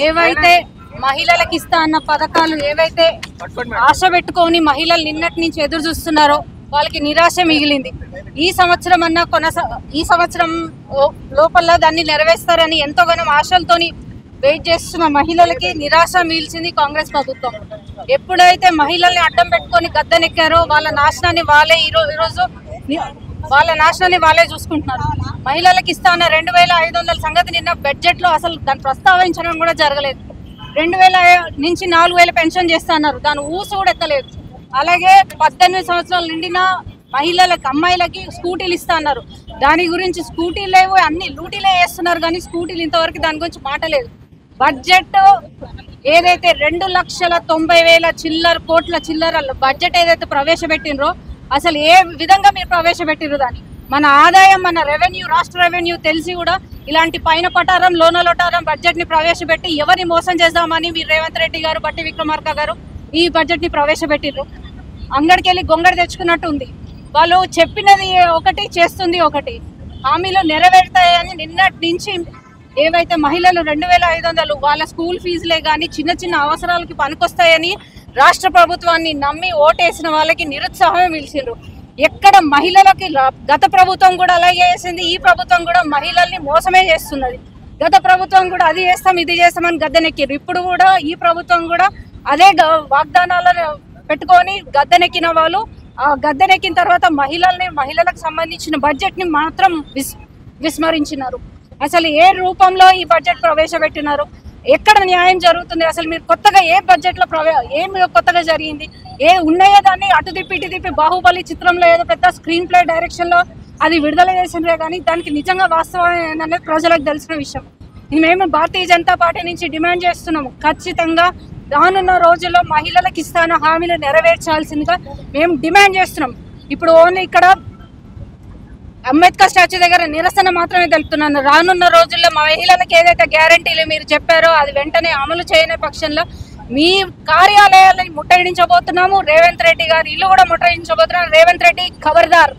ఏవైతే మహిళలకు ఇస్తా అన్న పథకాలు ఏవైతే ఆశ పెట్టుకొని మహిళలు నిన్నటి నుంచి ఎదురు చూస్తున్నారో వాళ్ళకి నిరాశ మిగిలింది. ఈ సంవత్సరం లోపల దాన్ని నెరవేర్స్తారని ఎంతోగానో ఆశలతోని వెయిట్ చేస్తున్న మహిళలకి నిరాశ మిగిల్చింది కాంగ్రెస్ ప్రభుత్వం. ఎప్పుడైతే మహిళల్ని అడ్డం పెట్టుకొని గద్దెనెక్కారో వాళ్ళ నాశనాన్ని వాళ్ళే చూసుకుంటున్నారు. మహిళలకు ఇస్తాన 2500 సంగతి నిన్న బడ్జెట్ లో అసలు దాన్ని ప్రస్తావించడం కూడా జరగలేదు. 2000 నుంచి 4000 పెన్షన్ చేస్తా అన్నారు, దాని ఊసు కూడా ఎత్తలేదు. అలాగే 18 సంవత్సరాలు నిండిన మహిళలకు అమ్మాయిలకి స్కూటీలు ఇస్తా అన్నారు, దాని గురించి స్కూటీలు లేవు, అన్ని లూటీలే వేస్తున్నారు కానీ స్కూటీలు ఇంతవరకు దాని గురించి మాట లేదు. బడ్జెట్ ఏదైతే 2,90,000 కోట్ల చిల్లర బడ్జెట్ ఏదైతే ప్రవేశపెట్టినరో అసలు ఏ విధంగా మీరు ప్రవేశపెట్టిరు దాన్ని? మన ఆదాయం, మన రెవెన్యూ, రాష్ట్ర రెవెన్యూ తెలిసి కూడా ఇలాంటి పైన పటారం లోన లోటారం బడ్జెట్ ని ప్రవేశపెట్టి ఎవరిని మోసం చేద్దామని మీరు రేవంత్ రెడ్డి గారు, బట్టి విక్రమార్క గారు ఈ బడ్జెట్ ని ప్రవేశపెట్టిర్రు. అంగడికి వెళ్ళి గొంగడి తెచ్చుకున్నట్టు ఉంది. వాళ్ళు చెప్పినది ఒకటి, చేస్తుంది ఒకటి. హామీలు నెరవేరుతాయని నిన్నటి నుంచి ఏవైతే మహిళలు 2,500 వాళ్ళ స్కూల్ ఫీజులే కానీ చిన్న చిన్న అవసరాలకి పనికొస్తాయని రాష్ట్ర ప్రభుత్వాన్ని నమ్మి ఓటేసిన వాళ్ళకి నిరుత్సాహమే మిలిచిండ్రు. ఎక్కడ మహిళలకి గత ప్రభుత్వం కూడా అలాగే చేసింది, ఈ ప్రభుత్వం కూడా మహిళల్ని మోసమే చేస్తున్నది. గత ప్రభుత్వం కూడా అది చేస్తాం ఇది చేస్తామని గద్దెనెక్కిరు. ఇప్పుడు కూడా ఈ ప్రభుత్వం కూడా అదే వాగ్దానాలను పెట్టుకొని గద్దెనెక్కిన వాళ్ళు ఆ గద్దెనెక్కిన తర్వాత మహిళలకు సంబంధించిన బడ్జెట్ ని మాత్రం విస్మరించినారు. అసలు ఏ రూపంలో ఈ బడ్జెట్ ప్రవేశపెట్టినారు? ఎక్కడ న్యాయం జరుగుతుంది? అసలు మీరు కొత్తగా ఏ బడ్జెట్ లో ఏం కొత్తగా జరిగింది? ఏ ఉన్నాయో దాన్ని అటు తిప్పి ఇటు తిప్పి బాహుబలి చిత్రంలో ఏదో పెద్ద స్క్రీన్ ప్లే డైరెక్షన్ లో అది విడుదల చేసినరే కానీ దానికి నిజంగా వాస్తవం అనేది ప్రజలకు తెలిసిన విషయం. మేము భారతీయ జనతా పార్టీ నుంచి డిమాండ్ చేస్తున్నాము, ఖచ్చితంగా రానున్న రోజుల్లో మహిళలకు ఇస్తాన హామీలు నెరవేర్చాల్సిందిగా మేము డిమాండ్ చేస్తున్నాం. ఇప్పుడు ఓన్లీ ఇక్కడ అంబేద్కర్ స్టాచ్యూ దగ్గర నిరసన మాత్రమే తెలుపుతున్నాను. రానున్న రోజుల్లో మహిళలకు ఏదైతే గ్యారంటీలు మీరు చెప్పారో అది వెంటనే అమలు చేయని పక్షంలో మీ కార్యాలయాలను ముట్టడించబోతున్నాము. రేవంత్ రెడ్డి గారు ఇల్లు కూడా ముట్టడించబోతున్నాము. రేవంత్ రెడ్డి ఖబర్దార్,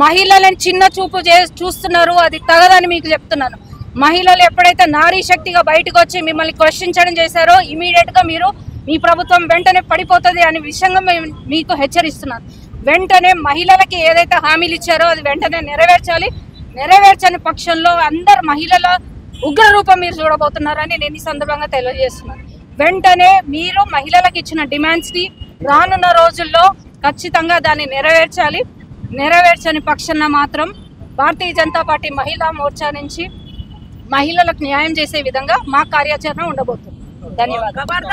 మహిళలను చిన్న చూపు చూస్తున్నారు, అది తగదని మీకు చెప్తున్నాను. మహిళలు ఎప్పుడైతే నారీ శక్తిగా బయటకు వచ్చి మిమ్మల్ని క్వశ్చన్ చేశారో ఇమీడియట్ గా మీ ప్రభుత్వం వెంటనే పడిపోతుంది అనే విషయంగా మీకు హెచ్చరిస్తున్నాను. వెంటనే మహిళలకి ఏదైతే హామీలు ఇచ్చారో అది వెంటనే నెరవేర్చాలి. నెరవేర్చని పక్షంలో అందరు మహిళల ఉగ్ర రూపం మీరు చూడబోతున్నారని నేను ఈ సందర్భంగా తెలియజేస్తున్నాను. వెంటనే మీరు మహిళలకు ఇచ్చిన డిమాండ్స్ ని రానున్న రోజుల్లో ఖచ్చితంగా దాన్ని నెరవేర్చాలి. నెరవేర్చని పక్షాన మాత్రం భారతీయ జనతా పార్టీ మహిళా మోర్చా నుంచి మహిళలకు న్యాయం చేసే విధంగా మా కార్యాచరణ ఉండబోతుంది. ధన్యవాదాలు.